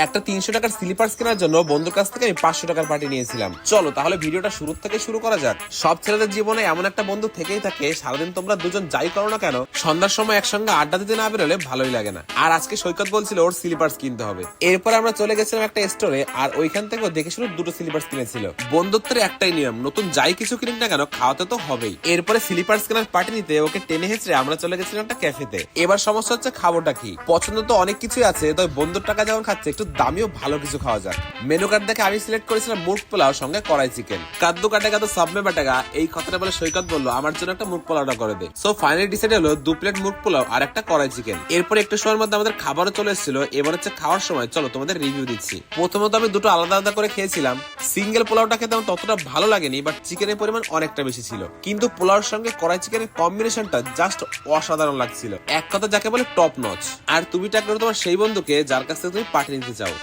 একটা 300 টাকার স্লিপার্স কেনার জন্য বন্ধুর কাছ থেকে আমি 500 টাকার পার্টি নিয়েছিলাম। চলো তাহলে ভিডিওটা শুরু থেকে শুরু করা যাক। সব ছেলেদের জীবনে এমন একটা বন্ধু থেকেই থাকে, সারাদিন তোমরা দুজন যাই করো না কেন, সন্ধ্যার সময় একসঙ্গে আড্ডা দিতে না বেরোলে ভালোই লাগে না। আর আজকে সৈকত বলছিল ওর স্লিপার্স কিনতে হবে। এরপর আমরা চলে গেছিলাম একটা স্টোরে, আর ওইখান থেকে দেখে শুনে দুটো স্লিপার্স কিনেছিল। বন্ধুত্বের একটাই নিয়ম, নতুন যাই কিছু কিনুক না কেন খাওয়াতে তো হবেই। এরপরে স্লিপার্স কেনার পার্টি নিতে ওকে টেনে হেঁচড়ে আমরা চলে গেছিলাম একটা ক্যাফেতে। এবার সমস্যা হচ্ছে খাবোটা কি। পছন্দ তো অনেক কিছুই আছে, তবে বন্ধুর টাকা যেমন খাচ্ছে একটু দামিও ভালো কিছু খাওয়া যাক। মেনু কার্ড দেখে আমি সিলেক্ট করেছিলাম মুরগ পোলাও সঙ্গে কড়াই চিকেন। কাদ্দু কাটেগা তো সব মে বাটেগা, এই কথাটা বলে সৈকত বললো আমার জন্য একটা মুরগ পোলাওটা করে দে। সো ফাইনালি ডিসাইড হলো 2 প্লেট মুরগ পোলাও আর একটা কড়াই চিকেন। এরপর একটু সময়ের মধ্যে আমাদের খাবারও চলে এসেছিল। এবার হচ্ছে খাওয়ার সময়, চলো তোমাদের রিভিউ দিচ্ছি। প্রথমত আমি দুটো আলাদা আলাদা করে খেয়েছিলাম। সিঙ্গেল পোলাওটা খেতে আমার ততটা ভালো লাগেনি, বাট চিকেনের পরিমাণ অনেকটা বেশি ছিল। কিন্তু পোলাওর সঙ্গে কড়াই চিকেনের কম্বিনেশনটা জাস্ট অসাধারণ লাগছিল, এক কথা যাকে বলে টপ নচ। আর তুমি টাকা তোমার সেই বন্ধুকে যার কাছ থেকে তুমি পাঠিয়ে নিতে চাও।